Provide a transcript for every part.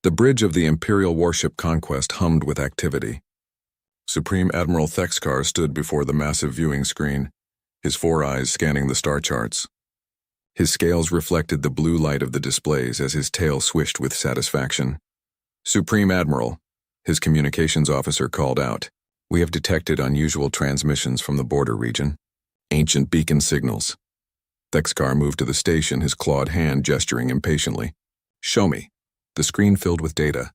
The bridge of the Imperial warship Conquest hummed with activity. Supreme Admiral Thexkar stood before the massive viewing screen, his 4 eyes scanning the star charts. His scales reflected the blue light of the displays as his tail swished with satisfaction. "Supreme Admiral," his communications officer called out, "we have detected unusual transmissions from the border region. Ancient beacon signals." Thexkar moved to the station, his clawed hand gesturing impatiently. "Show me." The screen filled with data.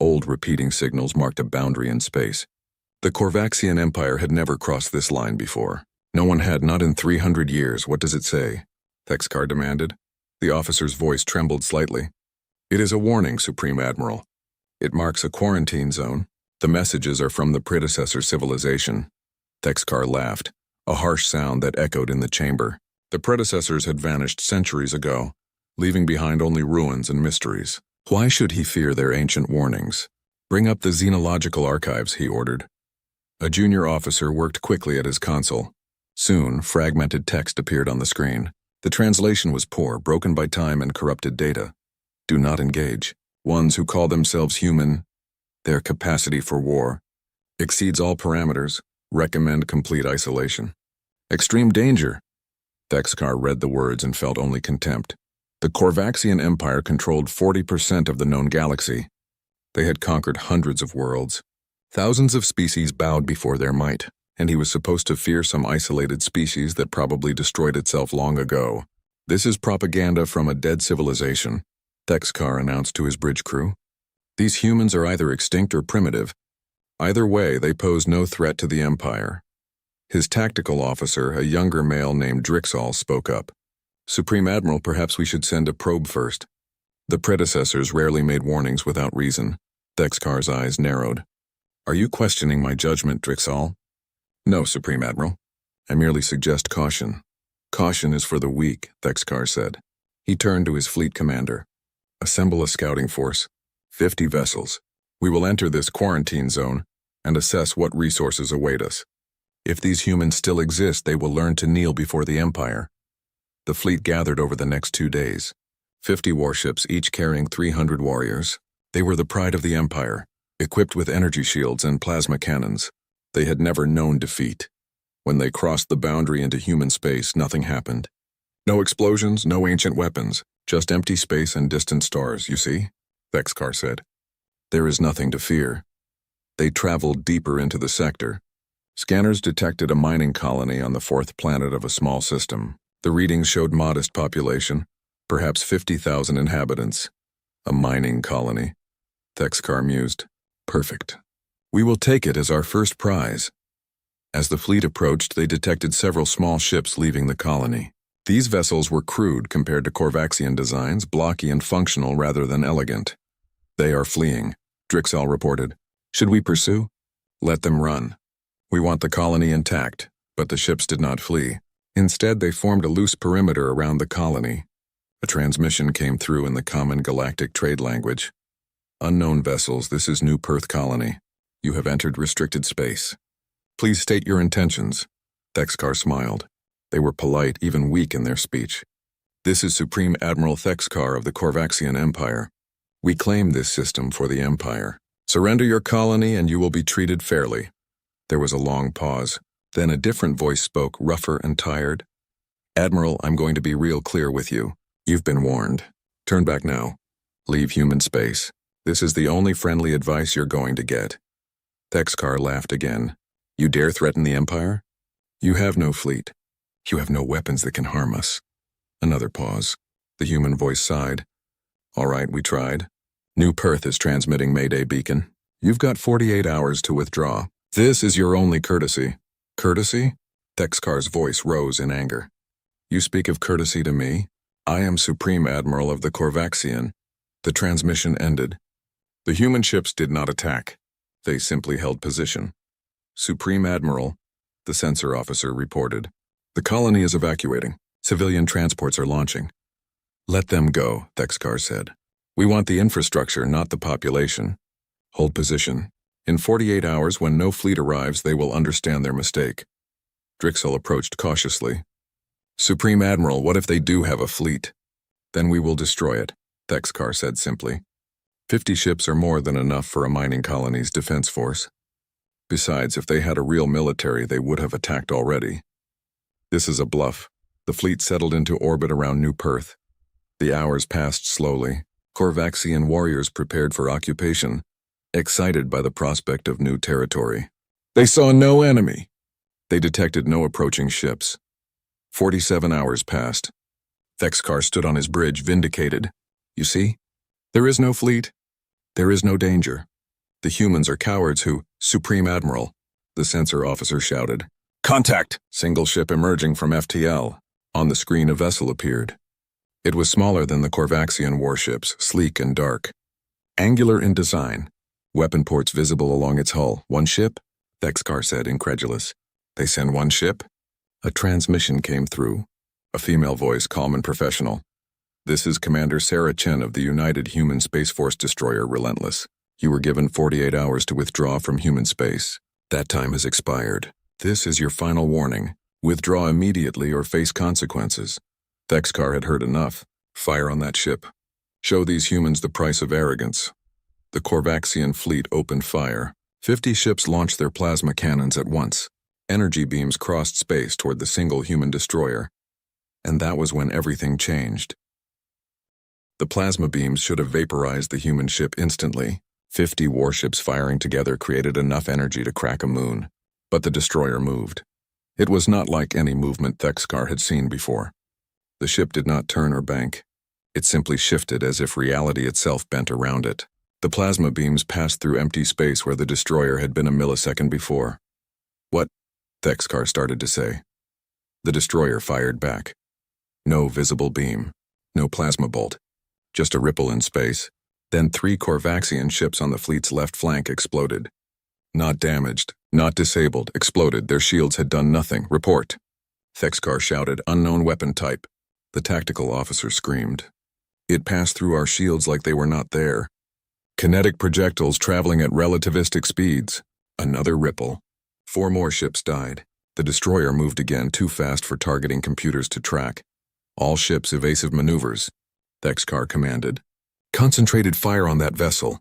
Old repeating signals marked a boundary in space. The Korvaxian Empire had never crossed this line before. No one had, not in 300 years. "What does it say?" Thexkar demanded. The officer's voice trembled slightly. "It is a warning, Supreme Admiral. It marks a quarantine zone. The messages are from the predecessor civilization." Thexkar laughed, a harsh sound that echoed in the chamber. The predecessors had vanished centuries ago, leaving behind only ruins and mysteries. Why should he fear their ancient warnings? "Bring up the xenological archives," he ordered. A junior officer worked quickly at his console. Soon, fragmented text appeared on the screen. The translation was poor, broken by time and corrupted data. "Do not engage. Ones who call themselves human. Their capacity for war exceeds all parameters. Recommend complete isolation. Extreme danger." Thexkar read the words and felt only contempt. The Korvaxian Empire controlled 40% of the known galaxy. They had conquered hundreds of worlds. Thousands of species bowed before their might, and he was supposed to fear some isolated species that probably destroyed itself long ago. "This is propaganda from a dead civilization," Thexkar announced to his bridge crew. "These humans are either extinct or primitive. Either way, they pose no threat to the Empire." His tactical officer, a younger male named Drixal, spoke up. "Supreme Admiral, perhaps we should send a probe first." The predecessors rarely made warnings without reason. Thexkar's eyes narrowed. "Are you questioning my judgment, Drixal?" "No, Supreme Admiral. I merely suggest caution." "Caution is for the weak," Thexkar said. He turned to his fleet commander. "Assemble a scouting force. 50 vessels. We will enter this quarantine zone and assess what resources await us. If these humans still exist, they will learn to kneel before the Empire." The fleet gathered over the next 2 days. 50 warships, each carrying 300 warriors. They were the pride of the Empire, equipped with energy shields and plasma cannons. They had never known defeat. When they crossed the boundary into human space, nothing happened. No explosions, no ancient weapons, just empty space and distant stars, you see, Thexkar said. "There is nothing to fear." They traveled deeper into the sector. Scanners detected a mining colony on the 4th planet of a small system. The readings showed modest population, perhaps 50,000 inhabitants. A mining colony, Thexkar mused. Perfect. We will take it as our first prize. As the fleet approached, they detected several small ships leaving the colony. These vessels were crude compared to Korvaxian designs, blocky and functional rather than elegant. "They are fleeing," Drixal reported. "Should we pursue?" "Let them run. We want the colony intact," but the ships did not flee. Instead, they formed a loose perimeter around the colony. A transmission came through in the common galactic trade language. "Unknown vessels, this is New Perth colony. You have entered restricted space. Please state your intentions." Thexkar smiled. They were polite, even weak in their speech. "This is Supreme Admiral Thexkar of the Korvaxian Empire. We claim this system for the Empire. Surrender your colony and you will be treated fairly." There was a long pause. Then a different voice spoke, rougher and tired. "Admiral, I'm going to be real clear with you. You've been warned. Turn back now. Leave human space. This is the only friendly advice you're going to get." Thexkar laughed again. "You dare threaten the Empire? You have no fleet. You have no weapons that can harm us." Another pause. The human voice sighed. "All right, we tried. New Perth is transmitting Mayday beacon. You've got 48 hours to withdraw. This is your only courtesy." "Courtesy?" Thexkar's voice rose in anger. "You speak of courtesy to me? I am Supreme Admiral of the Korvaxian." The transmission ended. The human ships did not attack. They simply held position. "Supreme Admiral," the sensor officer reported. "The colony is evacuating. Civilian transports are launching." "Let them go," Thexkar said. "We want the infrastructure, not the population. Hold position. In 48 hours, when no fleet arrives, they will understand their mistake." Drixal approached cautiously. "Supreme Admiral, what if they do have a fleet?" "Then we will destroy it," Thexkar said simply. 50 ships are more than enough for a mining colony's defense force. Besides, if they had a real military, they would have attacked already. This is a bluff. The fleet settled into orbit around New Perth. The hours passed slowly. Korvaxian warriors prepared for occupation, excited by the prospect of new territory. They saw no enemy. They detected no approaching ships. 47 hours passed. Thexkar stood on his bridge, vindicated. You see? There is no fleet. There is no danger. The humans are cowards who, Supreme Admiral, the sensor officer shouted. Contact! Single ship emerging from FTL. On the screen a vessel appeared. It was smaller than the Korvaxian warships, sleek and dark. Angular in design. Weapon ports visible along its hull. One ship? Thexkar said, incredulous. They send one ship? A transmission came through. A female voice, calm and professional. This is Commander Sarah Chen of the United Human Space Force destroyer Relentless. You were given 48 hours to withdraw from human space. That time has expired. This is your final warning. Withdraw immediately or face consequences. Thexkar had heard enough. Fire on that ship. Show these humans the price of arrogance. The Korvaxian fleet opened fire. 50 ships launched their plasma cannons at once. Energy beams crossed space toward the single human destroyer. And that was when everything changed. The plasma beams should have vaporized the human ship instantly. 50 warships firing together created enough energy to crack a moon. But the destroyer moved. It was not like any movement Thexkar had seen before. The ship did not turn or bank. It simply shifted as if reality itself bent around it. The plasma beams passed through empty space where the destroyer had been a millisecond before. What? Thexkar started to say. The destroyer fired back. No visible beam. No plasma bolt. Just a ripple in space. Then 3 Korvaxian ships on the fleet's left flank exploded. Not damaged, not disabled, exploded. Their shields had done nothing. Report. Thexkar shouted, unknown weapon type. The tactical officer screamed. It passed through our shields like they were not there. Kinetic projectiles traveling at relativistic speeds. Another ripple. 4 more ships died. The destroyer moved again, too fast for targeting computers to track. All ships evasive maneuvers. Thexkar commanded. Concentrated fire on that vessel.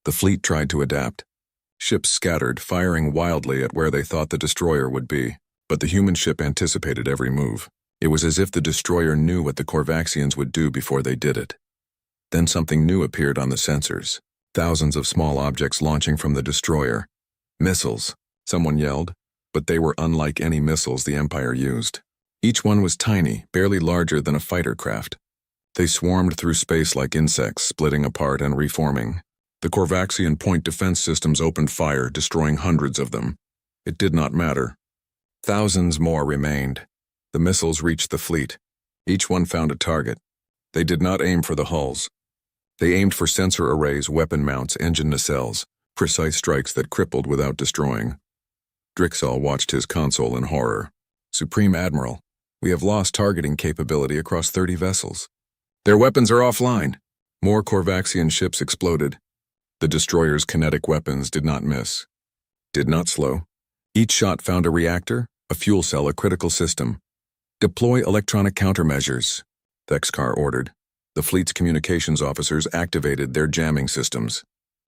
The fleet tried to adapt. Ships scattered, firing wildly at where they thought the destroyer would be. But the human ship anticipated every move. It was as if the destroyer knew what the Korvaxians would do before they did it. Then something new appeared on the sensors. Thousands of small objects launching from the destroyer. Missiles, someone yelled, but they were unlike any missiles the Empire used. Each one was tiny, barely larger than a fighter craft. They swarmed through space like insects, splitting apart and reforming. The Korvaxian point defense systems opened fire, destroying hundreds of them. It did not matter. Thousands more remained. The missiles reached the fleet. Each one found a target. They did not aim for the hulls. They aimed for sensor arrays, weapon mounts, engine nacelles, precise strikes that crippled without destroying. Drixall watched his console in horror. Supreme Admiral, we have lost targeting capability across 30 vessels. Their weapons are offline. More Korvaxian ships exploded. The destroyer's kinetic weapons did not miss. Did not slow. Each shot found a reactor, a fuel cell, a critical system. Deploy electronic countermeasures, Thexkar ordered. The fleet's communications officers activated their jamming systems.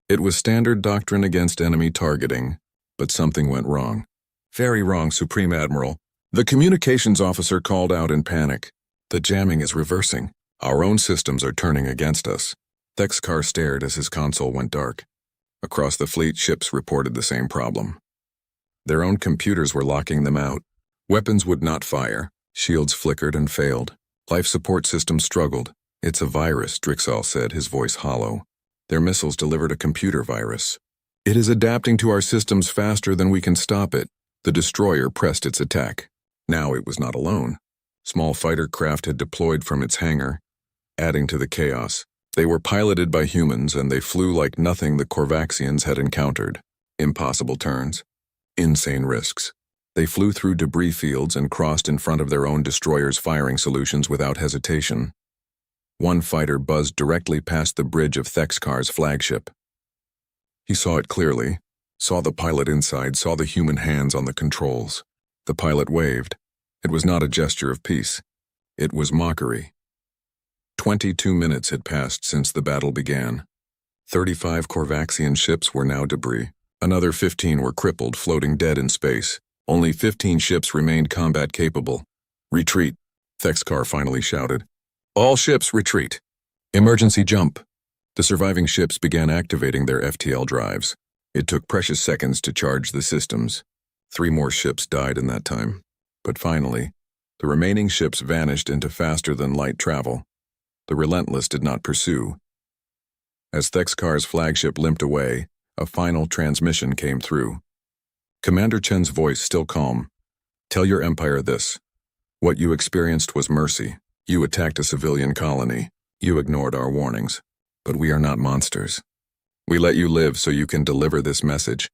It was standard doctrine against enemy targeting, but something went wrong. Very wrong, Supreme Admiral. The communications officer called out in panic. The jamming is reversing. Our own systems are turning against us. Thexkar stared as his console went dark. Across the fleet, ships reported the same problem. Their own computers were locking them out. Weapons would not fire. Shields flickered and failed. Life support systems struggled. It's a virus, Drixall said, his voice hollow. Their missiles delivered a computer virus. It is adapting to our systems faster than we can stop it. The destroyer pressed its attack. Now it was not alone. Small fighter craft had deployed from its hangar, adding to the chaos. They were piloted by humans, and they flew like nothing the Korvaxians had encountered. Impossible turns. Insane risks. They flew through debris fields and crossed in front of their own destroyer's firing solutions without hesitation. One fighter buzzed directly past the bridge of Thexkar's flagship. He saw it clearly, saw the pilot inside, saw the human hands on the controls. The pilot waved. It was not a gesture of peace. It was mockery. 22 minutes had passed since the battle began. 35 Korvaxian ships were now debris. Another 15 were crippled, floating dead in space. Only 15 ships remained combat-capable. Retreat, Thexkar finally shouted. All ships retreat. Emergency jump. The surviving ships began activating their FTL drives. It took precious seconds to charge the systems. 3 more ships died in that time. But finally, the remaining ships vanished into faster-than-light travel. The Relentless did not pursue. As Thexkar's flagship limped away, a final transmission came through. Commander Chen's voice still calm. Tell your Empire this. What you experienced was mercy. You attacked a civilian colony. You ignored our warnings. But we are not monsters. We let you live so you can deliver this message.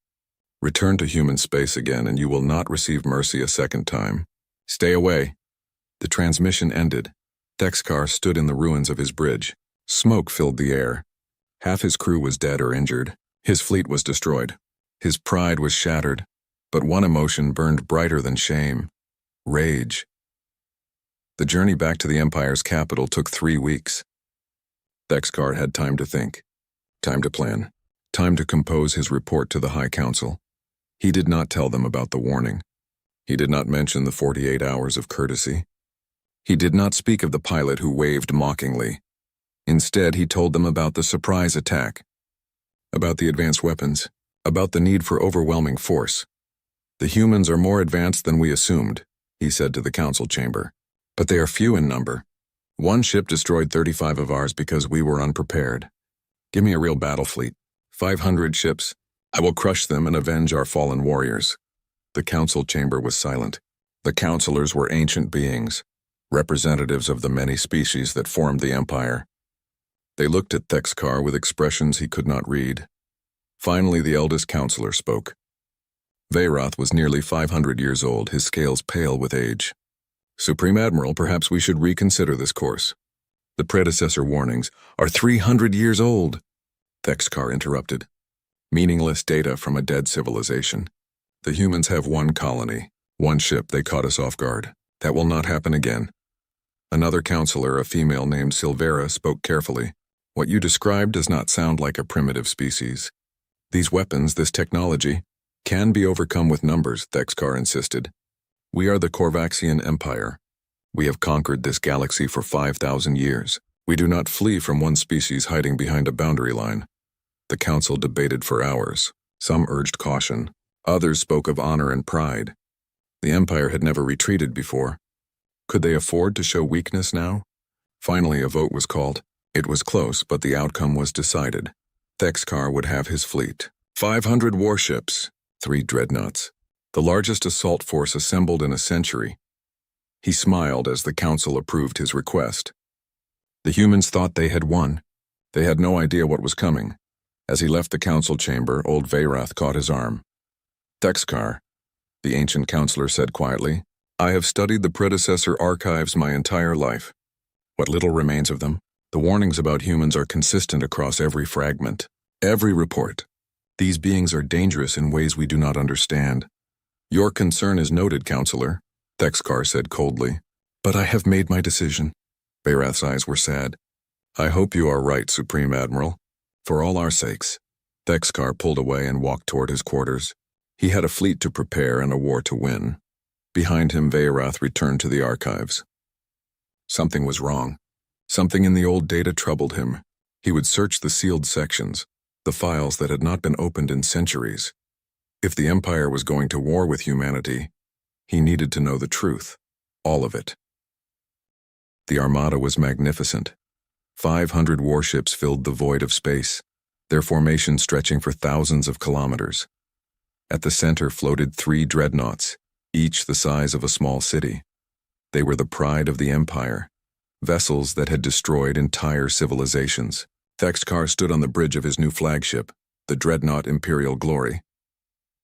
Return to human space again and you will not receive mercy a second time. Stay away. The transmission ended. Thexkar stood in the ruins of his bridge. Smoke filled the air. Half his crew was dead or injured. His fleet was destroyed. His pride was shattered. But one emotion burned brighter than shame. Rage. The journey back to the Empire's capital took 3 weeks. Thexkar had time to think. Time to plan. Time to compose his report to the High Council. He did not tell them about the warning. He did not mention the 48 hours of courtesy. He did not speak of the pilot who waved mockingly. Instead, he told them about the surprise attack, about the advanced weapons, about the need for overwhelming force. The humans are more advanced than we assumed, he said to the council chamber, but they are few in number. 1 ship destroyed 35 of ours because we were unprepared. Give me a real battle fleet. 500 ships. I will crush them and avenge our fallen warriors. The council chamber was silent. The councilors were ancient beings, representatives of the many species that formed the Empire. They looked at Thexkar with expressions he could not read. Finally, the eldest councilor spoke. Veyrath was nearly 500 years old, his scales pale with age. Supreme Admiral, perhaps we should reconsider this course. The predecessor warnings are 300 years old, Thexkar interrupted. Meaningless data from a dead civilization. The humans have 1 colony, 1 ship. They caught us off guard. That will not happen again. Another counselor, a female named Silvera, spoke carefully. What you described does not sound like a primitive species. These weapons, this technology, can be overcome with numbers, Thexkar insisted. We are the Korvaxian Empire. We have conquered this galaxy for 5,000 years. We do not flee from one species hiding behind a boundary line. The council debated for hours. Some urged caution. Others spoke of honor and pride. The Empire had never retreated before. Could they afford to show weakness now? Finally, a vote was called. It was close, but the outcome was decided. Thexkar would have his fleet. 500 warships, 3 dreadnoughts, the largest assault force assembled in a century. He smiled as the council approved his request. The humans thought they had won. They had no idea what was coming. As he left the council chamber, old Veyrath caught his arm. Thexkar, the ancient counselor said quietly, I have studied the predecessor archives my entire life. What little remains of them, the warnings about humans are consistent across every fragment, every report. These beings are dangerous in ways we do not understand. Your concern is noted, counselor, Thexkar said coldly. But I have made my decision. Veyrath's eyes were sad. I hope you are right, Supreme Admiral. For all our sakes. Thexkar pulled away and walked toward his quarters. He had a fleet to prepare and a war to win. Behind him, Veyrath returned to the archives. Something was wrong. Something in the old data troubled him. He would search the sealed sections, the files that had not been opened in centuries. If the Empire was going to war with humanity, he needed to know the truth, all of it. The Armada was magnificent. 500 warships filled the void of space, their formation stretching for thousands of kilometers. At the center floated 3 dreadnoughts, each the size of a small city. They were the pride of the Empire, vessels that had destroyed entire civilizations. Thexkar stood on the bridge of his new flagship, the dreadnought Imperial Glory.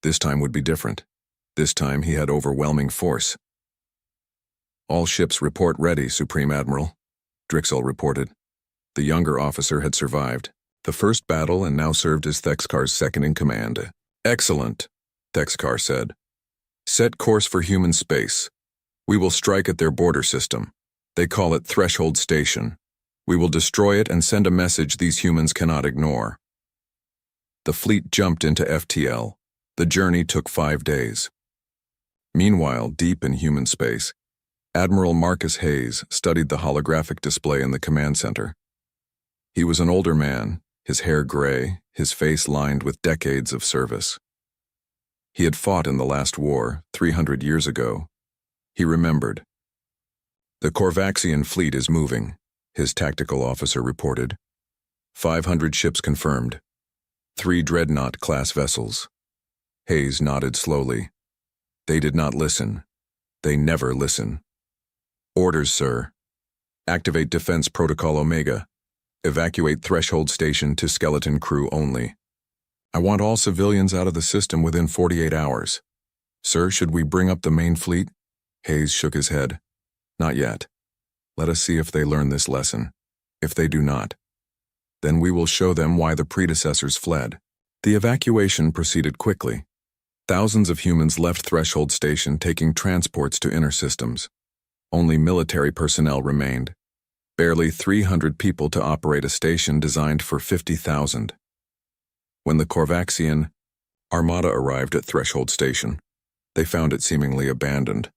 This time would be different. This time he had overwhelming force. All ships report ready, Supreme Admiral, Drixel reported. The younger officer had survived the first battle and now served as Thexkar's second-in-command. Excellent, Thexkar said. Set course for human space. We will strike at their border system. They call it Threshold Station. We will destroy it and send a message these humans cannot ignore. The fleet jumped into FTL. The journey took 5 days. Meanwhile, deep in human space, Admiral Marcus Hayes studied the holographic display in the command center. He was an older man, his hair gray, his face lined with decades of service. He had fought in the last war, 300 years ago. He remembered. "The Korvaxian fleet is moving," his tactical officer reported. 500 ships confirmed. 3 Dreadnought-class vessels. Hayes nodded slowly. They did not listen. They never listen. "Orders, sir. Activate Defense Protocol Omega. Evacuate Threshold Station to skeleton crew only. I want all civilians out of the system within 48 hours. Sir, should we bring up the main fleet?" Hayes shook his head. "Not yet. Let us see if they learn this lesson. If they do not, then we will show them why the predecessors fled." The evacuation proceeded quickly. Thousands of humans left Threshold Station taking transports to inner systems. Only military personnel remained. Barely 300 people to operate a station designed for 50,000. When the Korvaxian Armada arrived at Threshold Station, they found it seemingly abandoned.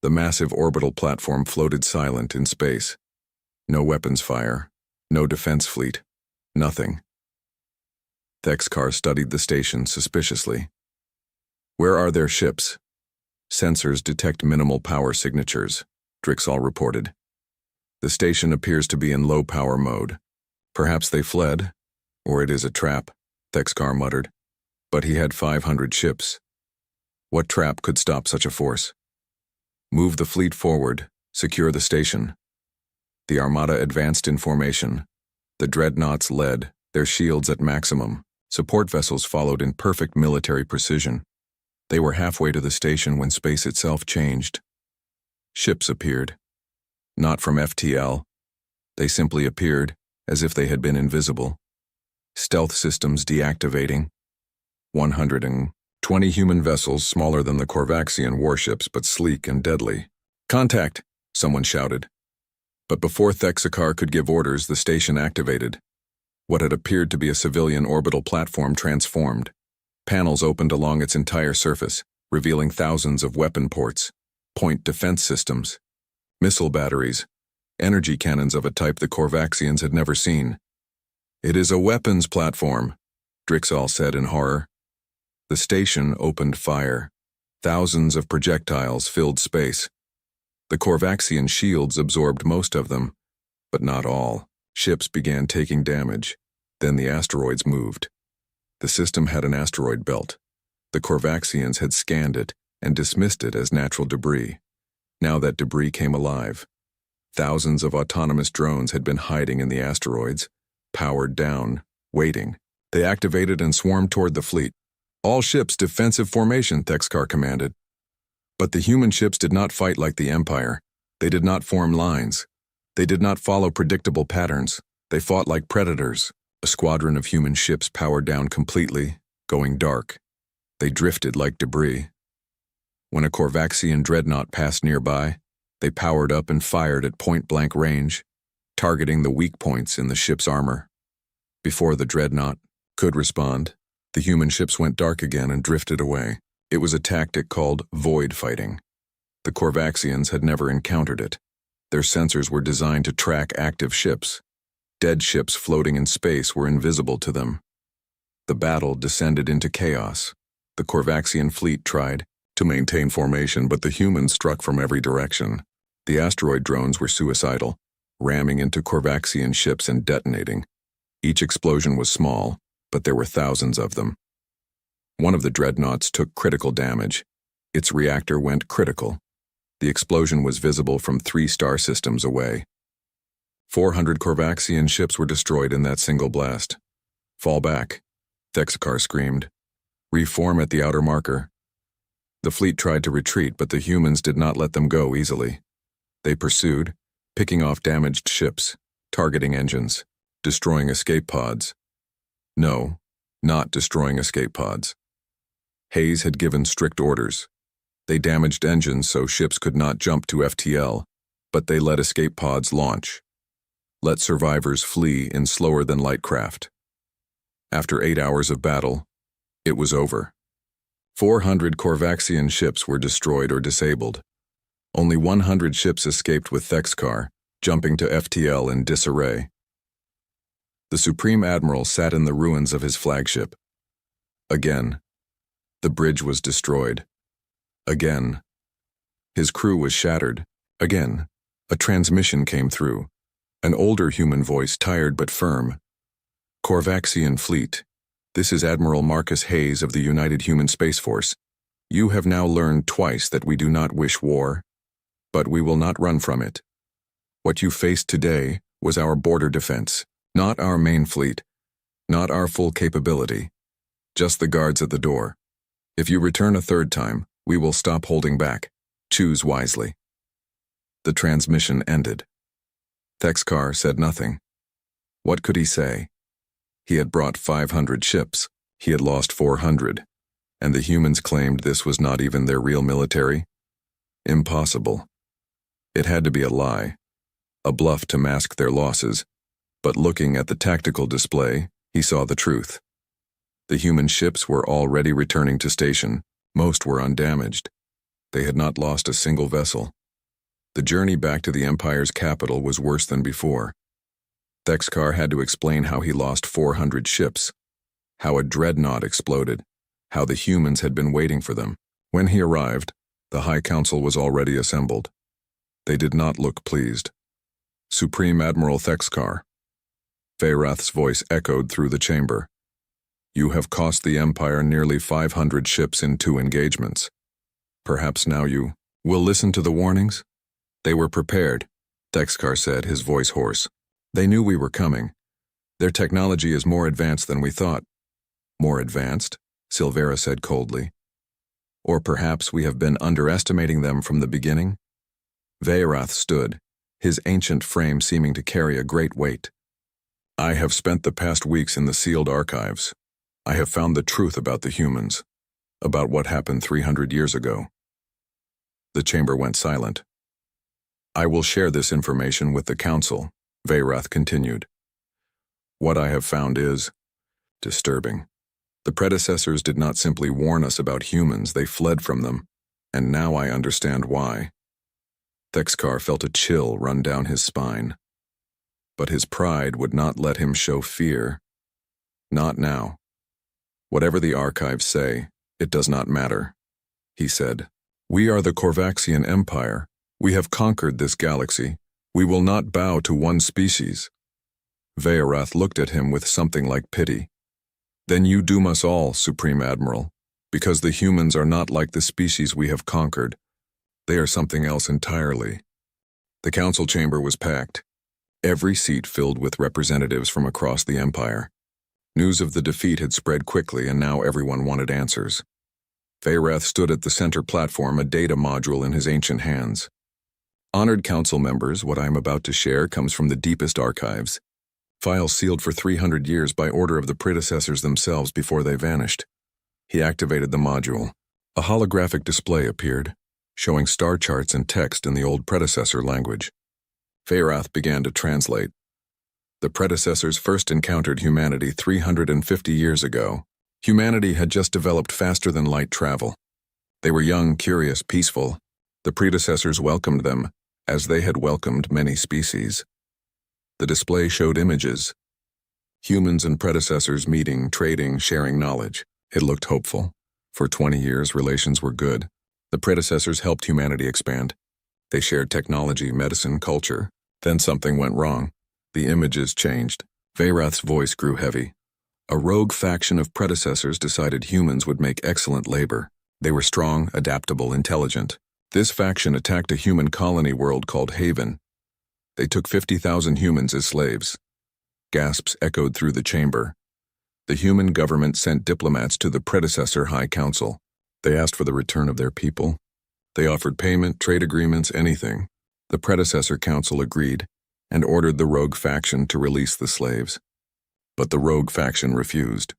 The massive orbital platform floated silent in space. No weapons fire, no defense fleet, nothing. Thexkar studied the station suspiciously. "Where are their ships?" "Sensors detect minimal power signatures," Drixall reported. "The station appears to be in low power mode. Perhaps they fled, or it is a trap," Thexkar muttered. But he had 500 ships. What trap could stop such a force? "Move the fleet forward, secure the station." The Armada advanced in formation. The dreadnoughts led, their shields at maximum. Support vessels followed in perfect military precision. They were halfway to the station when space itself changed. Ships appeared. Not from FTL. They simply appeared, as if they had been invisible. Stealth systems deactivating. 120 human vessels smaller than the Korvaxian warships but sleek and deadly. "Contact!" someone shouted. But before Thexkar could give orders, the station activated. What had appeared to be a civilian orbital platform transformed. Panels opened along its entire surface, revealing thousands of weapon ports, point defense systems, missile batteries, energy cannons of a type the Korvaxians had never seen. "It is a weapons platform," Drixall said in horror. The station opened fire. Thousands of projectiles filled space. The Korvaxian shields absorbed most of them, but not all. Ships began taking damage. Then the asteroids moved. The system had an asteroid belt. The Korvaxians had scanned it and dismissed it as natural debris. Now that debris came alive. Thousands of autonomous drones had been hiding in the asteroids, powered down, waiting. They activated and swarmed toward the fleet. "All ships defensive formation," Thexkar commanded. But the human ships did not fight like the Empire. They did not form lines. They did not follow predictable patterns. They fought like predators. A squadron of human ships powered down completely, going dark. They drifted like debris. When a Korvaxian dreadnought passed nearby, they powered up and fired at point-blank range, targeting the weak points in the ship's armor. Before the dreadnought could respond, the human ships went dark again and drifted away. It was a tactic called void fighting. The Korvaxians had never encountered it. Their sensors were designed to track active ships. Dead ships floating in space were invisible to them. The battle descended into chaos. The Korvaxian fleet tried to maintain formation, but the humans struck from every direction. The asteroid drones were suicidal, ramming into Korvaxian ships and detonating. Each explosion was small, but there were thousands of them. One of the dreadnoughts took critical damage. Its reactor went critical. The explosion was visible from 3 star systems away. 400 Korvaxian ships were destroyed in that single blast. "Fall back," Thexkar screamed. "Reform at the outer marker." The fleet tried to retreat, but the humans did not let them go easily. They pursued, picking off damaged ships, targeting engines, destroying escape pods. No, not destroying escape pods. Hayes had given strict orders. They damaged engines so ships could not jump to FTL, but they let escape pods launch. Let survivors flee in slower-than-light craft. After 8 hours of battle, it was over. 400 Korvaxian ships were destroyed or disabled. Only 100 ships escaped with Thexkar, jumping to FTL in disarray. The Supreme Admiral sat in the ruins of his flagship. Again, the bridge was destroyed. Again, his crew was shattered. Again, a transmission came through. An older human voice, tired but firm. Korvaxian Fleet, this is Admiral Marcus Hayes of the United Human Space Force. You have now learned twice that we do not wish war, but we will not run from it. What you faced today was our border defense, not our main fleet, not our full capability, just the guards at the door. If you return a third time, we will stop holding back. Choose wisely. The transmission ended. Thexkar said nothing. What could he say? He had brought 500 ships. He had lost 400. And the humans claimed this was not even their real military? Impossible. It had to be a lie, a bluff to mask their losses. But looking at the tactical display, he saw the truth. The human ships were already returning to station. Most were undamaged. They had not lost a single vessel. The journey back to the Empire's capital was worse than before. Thexkar had to explain how he lost 400 ships, how a dreadnought exploded, how the humans had been waiting for them. When he arrived, the High Council was already assembled. They did not look pleased. Supreme Admiral Thexkar. Veyrath's voice echoed through the chamber. You have cost the Empire nearly 500 ships in 2 engagements. Perhaps now you will listen to the warnings? They were prepared, Thexkar said, his voice hoarse. They knew we were coming. Their technology is more advanced than we thought. More advanced? Silvera said coldly. Or perhaps we have been underestimating them from the beginning? Veyrath stood, his ancient frame seeming to carry a great weight. I have spent the past weeks in the sealed archives. I have found the truth about the humans, about what happened 300 years ago. The chamber went silent. I will share this information with the Council, Veyrath continued. What I have found is disturbing. The predecessors did not simply warn us about humans, they fled from them, and now I understand why. Thexkar felt a chill run down his spine. But his pride would not let him show fear. Not now. Whatever the archives say, it does not matter, he said. We are the Korvaxian Empire. We have conquered this galaxy. We will not bow to one species. Veyrath looked at him with something like pity. Then you doom us all, Supreme Admiral, because the humans are not like the species we have conquered. They are something else entirely. The council chamber was packed, every seat filled with representatives from across the Empire. News of the defeat had spread quickly, and now everyone wanted answers. Veyrath stood at the center platform, a data module in his ancient hands. Honored council members, what I am about to share comes from the deepest archives. Files sealed for 300 years by order of the predecessors themselves before they vanished. He activated the module. A holographic display appeared, showing star charts and text in the old predecessor language. Veyrath began to translate. The predecessors first encountered humanity 350 years ago. Humanity had just developed faster than light travel. They were young, curious, peaceful. The predecessors welcomed them, as they had welcomed many species. The display showed images. Humans and predecessors meeting, trading, sharing knowledge. It looked hopeful. For 20 years, relations were good. The predecessors helped humanity expand. They shared technology, medicine, culture. Then something went wrong. The images changed. Veyrath's voice grew heavy. A rogue faction of predecessors decided humans would make excellent labor. They were strong, adaptable, intelligent. This faction attacked a human colony world called Haven. They took 50,000 humans as slaves. Gasps echoed through the chamber. The human government sent diplomats to the predecessor High Council. They asked for the return of their people. They offered payment, trade agreements, anything. The predecessor council agreed and ordered the rogue faction to release the slaves. But the rogue faction refused.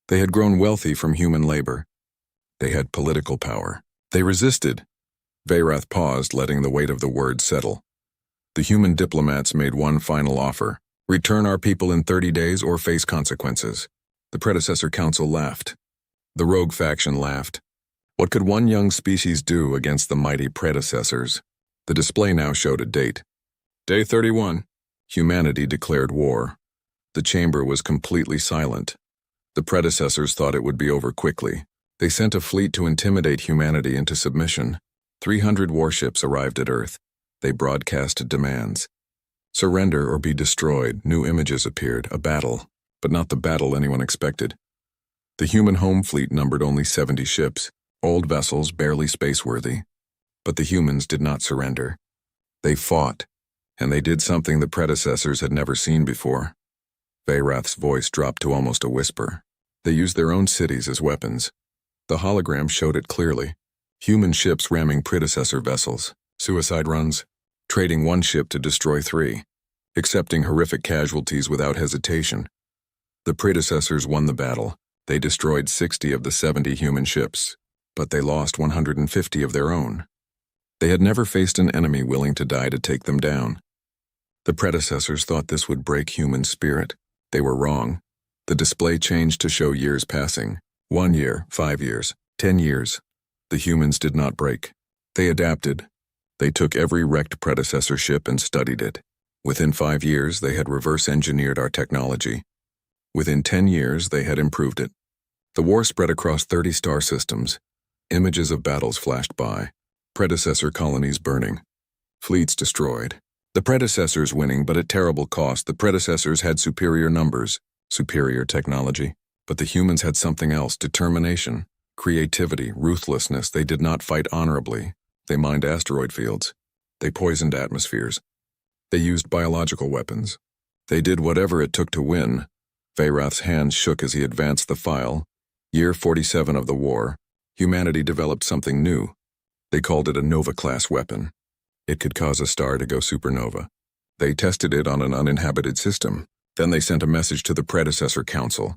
They had grown wealthy from human labor. They had political power. They resisted. Veyrath paused, letting the weight of the words settle. The human diplomats made one final offer. Return our people in 30 days or face consequences. The predecessor council laughed. The rogue faction laughed. What could one young species do against the mighty predecessors? The display now showed a date. Day 31. Humanity declared war. The chamber was completely silent. The predecessors thought it would be over quickly. They sent a fleet to intimidate humanity into submission. 300 warships arrived at Earth. They broadcasted demands. Surrender or be destroyed. New images appeared, a battle, but not the battle anyone expected. The human home fleet numbered only 70 ships, old vessels barely spaceworthy. But the humans did not surrender. They fought, and they did something the predecessors had never seen before. Veyrath's voice dropped to almost a whisper. They used their own cities as weapons. The hologram showed it clearly. Human ships ramming predecessor vessels, suicide runs, trading one ship to destroy 3, accepting horrific casualties without hesitation. The predecessors won the battle. They destroyed 60 of the 70 human ships, but they lost 150 of their own. They had never faced an enemy willing to die to take them down. The predecessors thought this would break human spirit. They were wrong. The display changed to show years passing. 1 year, 5 years, 10 years. The humans did not break. They adapted. They took every wrecked predecessor ship and studied it. Within 5 years, they had reverse-engineered our technology. Within 10 years, they had improved it. The war spread across 30 star systems. Images of battles flashed by. Predecessor colonies burning. Fleets destroyed. The predecessors winning, but at terrible cost. The predecessors had superior numbers, superior technology. But the humans had something else: determination, creativity, ruthlessness. They did not fight honorably. They mined asteroid fields. They poisoned atmospheres. They used biological weapons. They did whatever it took to win. Veyrath's hands shook as he advanced the file. Year 47 of the war. Humanity developed something new. They called it a Nova-class weapon. It could cause a star to go supernova. They tested it on an uninhabited system. Then they sent a message to the predecessor council.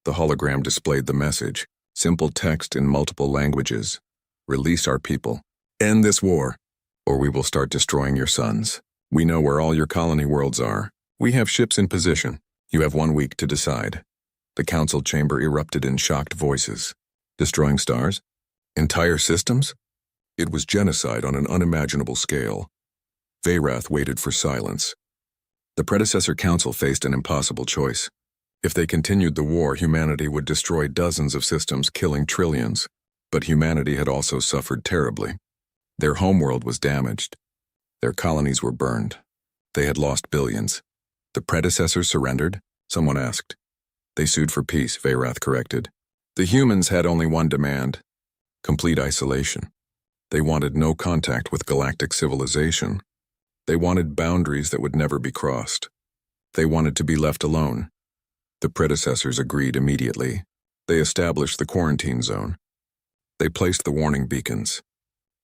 The hologram displayed the message. Simple text in multiple languages. Release our people. End this war, or we will start destroying your sons. We know where all your colony worlds are. We have ships in position. You have 1 week to decide. The council chamber erupted in shocked voices. Destroying stars? Entire systems? It was genocide on an unimaginable scale. Veyrath waited for silence. The predecessor council faced an impossible choice. If they continued the war, humanity would destroy dozens of systems, killing trillions. But humanity had also suffered terribly. Their homeworld was damaged. Their colonies were burned. They had lost billions. The predecessors surrendered? Someone asked. They sued for peace, Veyrath corrected. The humans had only one demand: complete isolation. They wanted no contact with galactic civilization. They wanted boundaries that would never be crossed. They wanted to be left alone. The predecessors agreed immediately. They established the quarantine zone. They placed the warning beacons.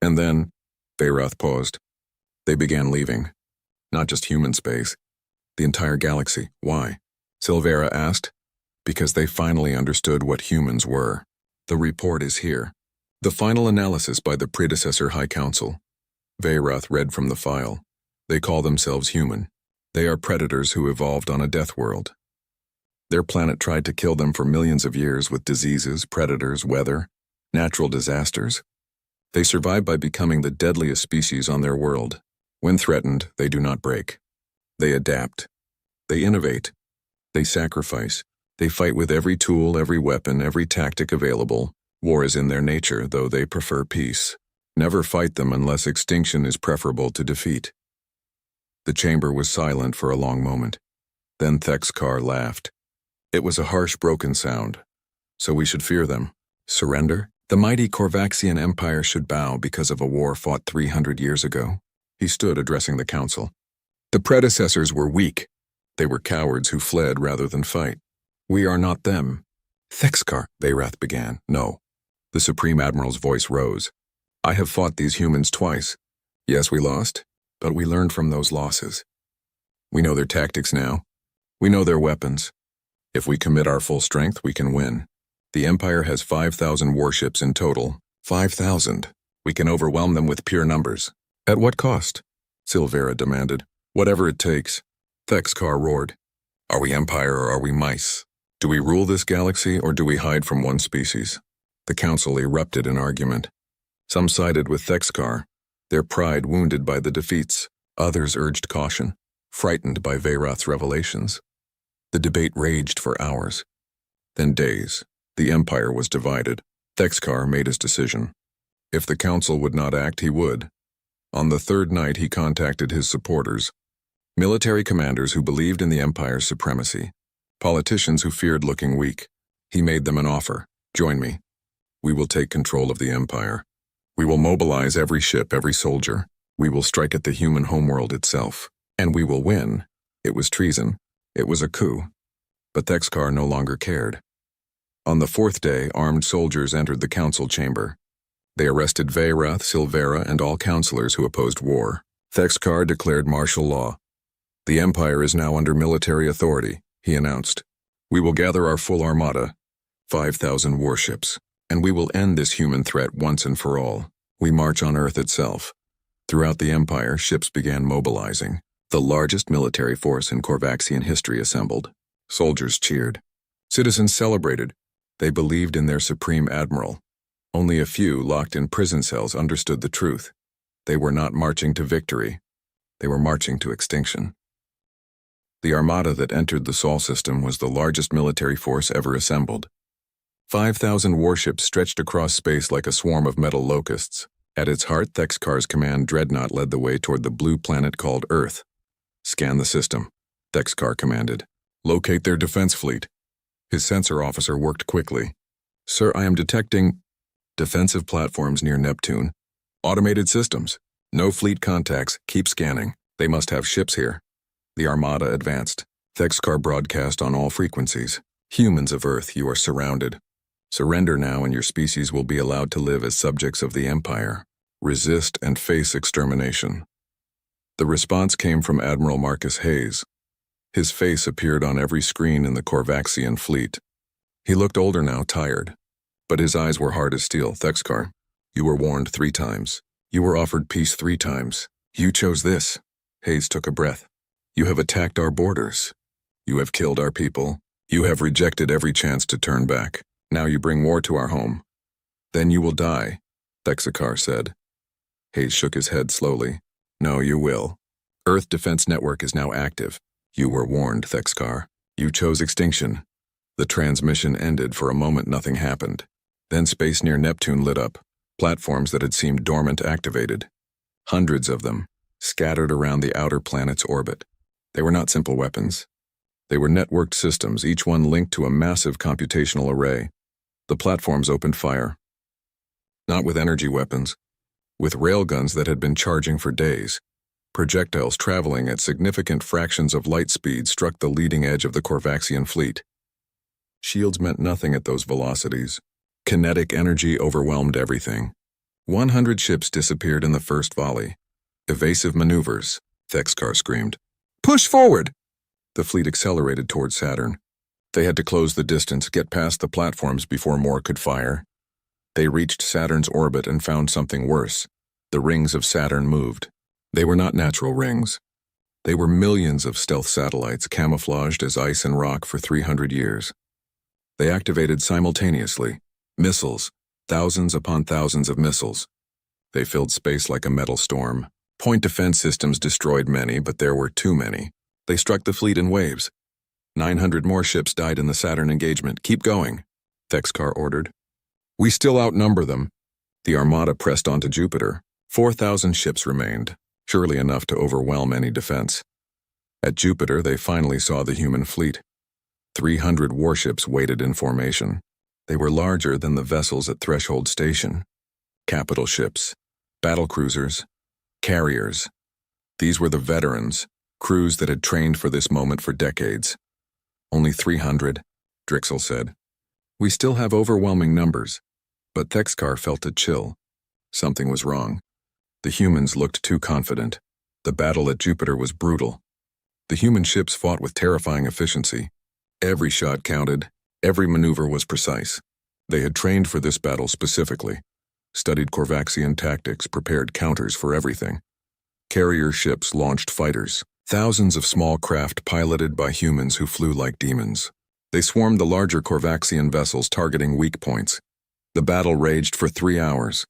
And then, Veyrath paused. They began leaving. Not just human space. The entire galaxy. Why? Silvera asked. Because they finally understood what humans were. The report is here. The final analysis by the predecessor High Council. Veyrath read from the file. They call themselves human. They are predators who evolved on a death world. Their planet tried to kill them for millions of years with diseases, predators, weather, natural disasters. They survive by becoming the deadliest species on their world. When threatened, they do not break. They adapt. They innovate. They sacrifice. They fight with every tool, every weapon, every tactic available. War is in their nature, though they prefer peace. Never fight them unless extinction is preferable to defeat. The chamber was silent for a long moment. Then Thexkar laughed. It was a harsh, broken sound. So we should fear them. Surrender? The mighty Korvaxian Empire should bow because of a war fought 300 years ago. He stood addressing the council. The predecessors were weak. They were cowards who fled rather than fight. We are not them. Thexkar, Veyrath began. No. The Supreme Admiral's voice rose. I have fought these humans twice. Yes, we lost, but we learned from those losses. We know their tactics now. We know their weapons. If we commit our full strength, we can win. The Empire has 5,000 warships in total. 5,000. We can overwhelm them with pure numbers. At what cost? Silvera demanded. Whatever it takes. Thexkar roared. Are we Empire or are we mice? Do we rule this galaxy or do we hide from one species? The council erupted in argument. Some sided with Thexkar, their pride wounded by the defeats. Others urged caution, frightened by Veyrath's revelations. The debate raged for hours, then days. The Empire was divided. Thexkar made his decision. If the council would not act, he would. On the third night, he contacted his supporters, military commanders who believed in the Empire's supremacy, politicians who feared looking weak. He made them an offer. Join me. We will take control of the Empire. We will mobilize every ship, every soldier. We will strike at the human homeworld itself. And we will win. It was treason. It was a coup. But Thexkar no longer cared. On the fourth day, armed soldiers entered the council chamber. They arrested Veyrath, Silvera, and all councillors who opposed war. Thexkar declared martial law. The Empire is now under military authority, he announced. We will gather our full armada, 5,000 warships, and we will end this human threat once and for all. We march on Earth itself. Throughout the Empire, ships began mobilizing. The largest military force in Korvaxian history assembled. Soldiers cheered. Citizens celebrated. They believed in their supreme admiral. Only a few, locked in prison cells, understood the truth. They were not marching to victory. They were marching to extinction. The armada that entered the Sol system was the largest military force ever assembled. 5,000 warships stretched across space like a swarm of metal locusts. At its heart, Thexkar's command dreadnought led the way toward the blue planet called Earth. Scan the system, Thexkar commanded. Locate their defense fleet. His sensor officer worked quickly. Sir, I am detecting defensive platforms near Neptune. Automated systems. No fleet contacts. Keep scanning. They must have ships here. The armada advanced. Thexkar broadcast on all frequencies. Humans of Earth, you are surrounded. Surrender now and your species will be allowed to live as subjects of the Empire. Resist and face extermination. The response came from Admiral Marcus Hayes. His face appeared on every screen in the Korvaxian fleet. He looked older now, tired. But his eyes were hard as steel. Thexkar, you were warned 3 times. You were offered peace 3 times. You chose this. Hayes took a breath. You have attacked our borders. You have killed our people. You have rejected every chance to turn back. Now you bring war to our home. Then you will die, Thexkar said. Hayes shook his head slowly. No, you will. Earth Defense Network is now active. You were warned, Thexkar. You chose extinction. The transmission ended. For a moment, nothing happened. Then space near Neptune lit up. Platforms that had seemed dormant activated. Hundreds of them, scattered around the outer planet's orbit. They were not simple weapons. They were networked systems, each one linked to a massive computational array. The platforms opened fire. Not with energy weapons, with railguns that had been charging for days. Projectiles traveling at significant fractions of light speed struck the leading edge of the Korvaxian fleet. Shields meant nothing at those velocities. Kinetic energy overwhelmed everything. 100 ships disappeared in the first volley. Evasive maneuvers, Thexkar screamed. Push forward! The fleet accelerated toward Saturn. They had to close the distance, get past the platforms before more could fire. They reached Saturn's orbit and found something worse. The rings of Saturn moved. They were not natural rings. They were millions of stealth satellites camouflaged as ice and rock for 300 years. They activated simultaneously. Missiles, thousands upon thousands of missiles. They filled space like a metal storm. Point defense systems destroyed many, but there were too many. They struck the fleet in waves. 900 more ships died in the Saturn engagement. Keep going, Thexkar ordered. We still outnumber them. The Armada pressed onto Jupiter. 4,000 ships remained, surely enough to overwhelm any defense. At Jupiter, they finally saw the human fleet. 300 warships waited in formation. They were larger than the vessels at Threshold Station. Capital ships, battlecruisers, carriers. These were the veterans, crews that had trained for this moment for decades. Only 300, Drixel said. We still have overwhelming numbers, but Thexkar felt a chill. Something was wrong. The humans looked too confident. The battle at Jupiter was brutal. The human ships fought with terrifying efficiency. Every shot counted. Every maneuver was precise. They had trained for this battle specifically, studied Korvaxian tactics, prepared counters for everything. Carrier ships launched fighters, thousands of small craft piloted by humans who flew like demons. They swarmed the larger Korvaxian vessels, targeting weak points. The battle raged for 3 hours.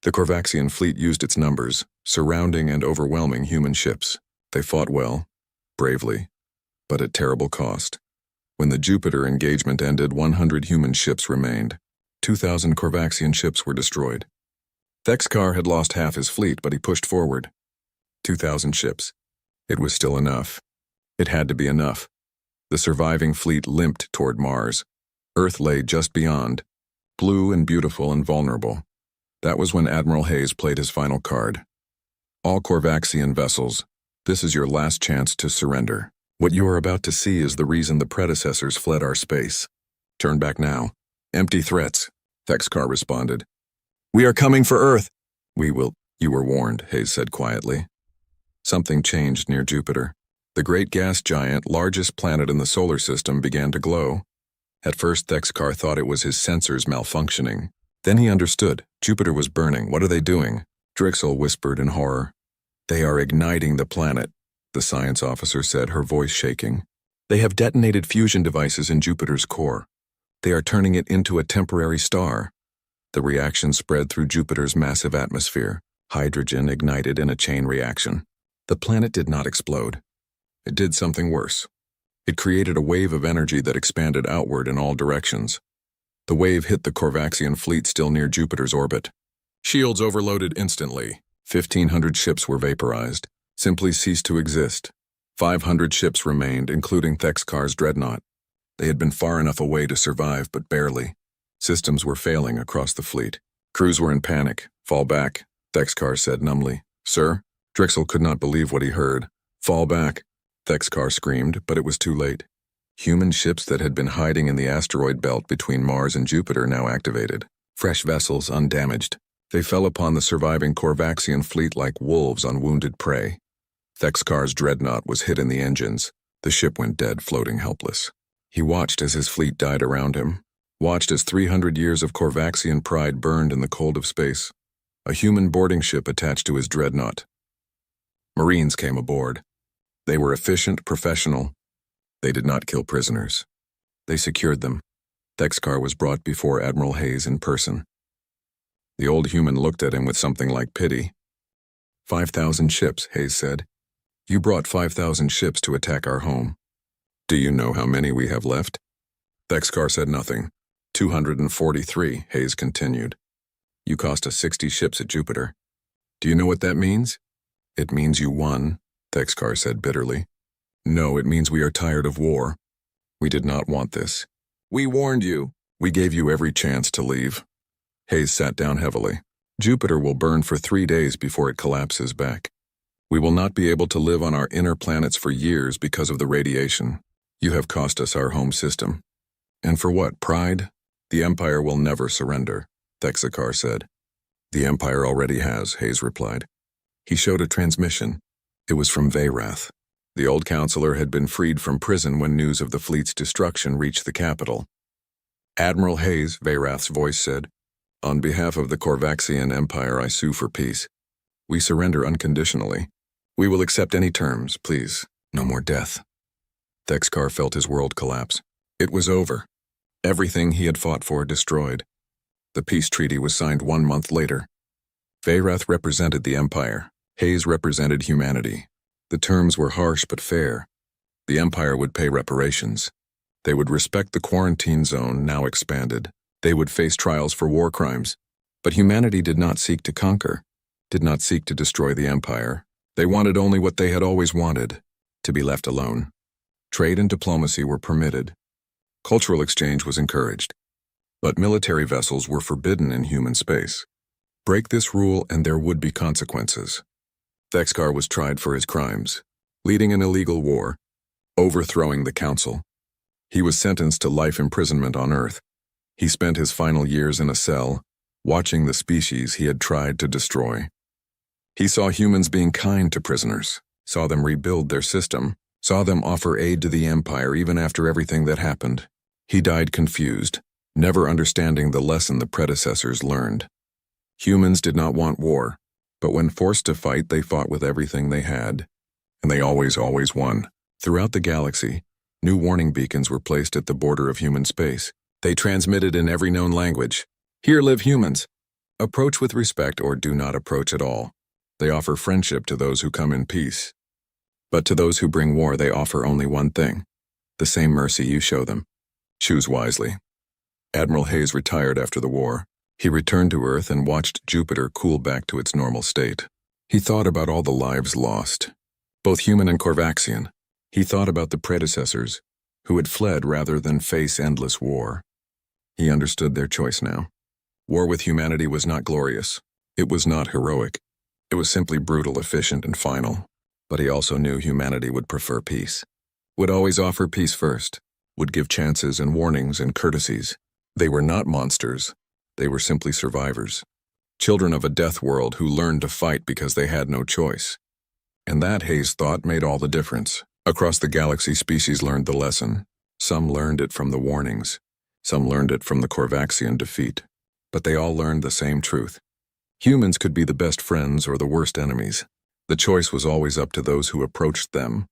The Korvaxian fleet used its numbers, surrounding and overwhelming human ships. They fought well, bravely, but at terrible cost. When the Jupiter engagement ended, 100 human ships remained. 2,000 Korvaxian ships were destroyed. Thexkar had lost half his fleet, but he pushed forward. 2,000 ships. It was still enough. It had to be enough. The surviving fleet limped toward Mars. Earth lay just beyond, blue and beautiful and vulnerable. That was when Admiral Hayes played his final card. All Korvaxian vessels, this is your last chance to surrender. What you are about to see is the reason the predecessors fled our space. Turn back now. Empty threats, Thexkar responded. We are coming for Earth. We will. You were warned, Hayes said quietly. Something changed near Jupiter. The great gas giant, largest planet in the solar system, began to glow. At first, Thexkar thought it was his sensors malfunctioning. Then he understood. Jupiter was burning. What are they doing? Drixel whispered in horror. They are igniting the planet, the science officer said, her voice shaking. They have detonated fusion devices in Jupiter's core. They are turning it into a temporary star. The reaction spread through Jupiter's massive atmosphere. Hydrogen ignited in a chain reaction. The planet did not explode. It did something worse. It created a wave of energy that expanded outward in all directions. The wave hit the Korvaxian fleet still near Jupiter's orbit. Shields overloaded instantly. 1,500 ships were vaporized, simply ceased to exist. 500 ships remained, including Thexkar's dreadnought. They had been far enough away to survive, but barely. Systems were failing across the fleet. Crews were in panic. Fall back, Thexkar said numbly. Sir? Drixel could not believe what he heard. Fall back, Thexkar screamed, but it was too late. Human ships that had been hiding in the asteroid belt between Mars and Jupiter now activated. Fresh vessels, undamaged. They fell upon the surviving Korvaxian fleet like wolves on wounded prey. Thexkar's dreadnought was hit in the engines. The ship went dead, floating helpless. He watched as his fleet died around him. Watched as 300 years of Korvaxian pride burned in the cold of space. A human boarding ship attached to his dreadnought. Marines came aboard. They were efficient, professional. They did not kill prisoners. They secured them. Thexkar was brought before Admiral Hayes in person. The old human looked at him with something like pity. 5,000 ships, Hayes said. You brought 5,000 ships to attack our home. Do you know how many we have left? Thexkar said nothing. 243, Hayes continued. You cost us 60 ships at Jupiter. Do you know what that means? It means you won, Thexkar said bitterly. No, it means we are tired of war. We did not want this. We warned you. We gave you every chance to leave. Hayes sat down heavily. Jupiter will burn for 3 days before it collapses back. We will not be able to live on our inner planets for years because of the radiation. You have cost us our home system. And for what, pride? The Empire will never surrender, Thexkar said. The Empire already has, Hayes replied. He showed a transmission. It was from Veyrath. The old counselor had been freed from prison when news of the fleet's destruction reached the capital. Admiral Hayes, Veyrath's voice said, on behalf of the Korvaxian Empire, I sue for peace. We surrender unconditionally. We will accept any terms, please. No more death. Thexkar felt his world collapse. It was over. Everything he had fought for destroyed. The peace treaty was signed 1 month later. Veyrath represented the Empire. Hayes represented humanity. The terms were harsh but fair. The Empire would pay reparations. They would respect the quarantine zone, now expanded. They would face trials for war crimes. But humanity did not seek to conquer, did not seek to destroy the Empire. They wanted only what they had always wanted, to be left alone. Trade and diplomacy were permitted. Cultural exchange was encouraged. But military vessels were forbidden in human space. Break this rule and there would be consequences. Thexkar was tried for his crimes, leading an illegal war, overthrowing the council. He was sentenced to life imprisonment on Earth. He spent his final years in a cell, watching the species he had tried to destroy. He saw humans being kind to prisoners, saw them rebuild their system, saw them offer aid to the Empire even after everything that happened. He died confused, never understanding the lesson the predecessors learned. Humans did not want war. But when forced to fight, they fought with everything they had. And they always won. Throughout the galaxy, New warning beacons were placed at the border of human space. They transmitted in every known language. Here live humans. Approach with respect or do not approach at all. They offer friendship to those who come in peace. But to those who bring war, they offer only one thing: the same mercy you show them. Choose wisely. Admiral Hayes retired after the war. He returned to Earth and watched Jupiter cool back to its normal state. He thought about all the lives lost, both human and Corvaxian. He thought about the predecessors, who had fled rather than face endless war. He understood their choice now. War with humanity was not glorious. It was not heroic. It was simply brutal, efficient, and final. But he also knew humanity would prefer peace, would always offer peace first, would give chances and warnings and courtesies. They were not monsters. They were simply survivors. Children of a death world who learned to fight because they had no choice. And that, Hayes thought, made all the difference. Across the galaxy, species learned the lesson. Some learned it from the warnings. Some learned it from the Corvaxian defeat. But they all learned the same truth. Humans could be the best friends or the worst enemies. The choice was always up to those who approached them.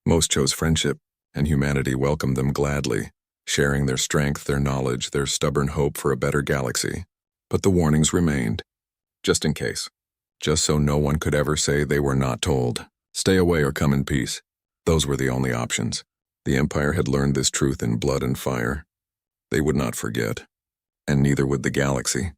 Most chose friendship, and humanity welcomed them gladly, sharing their strength, their knowledge, their stubborn hope for a better galaxy. But the warnings remained, just in case. Just so no one could ever say they were not told. Stay away or come in peace. Those were the only options. The Empire had learned this truth in blood and fire. They would not forget, and neither would the galaxy.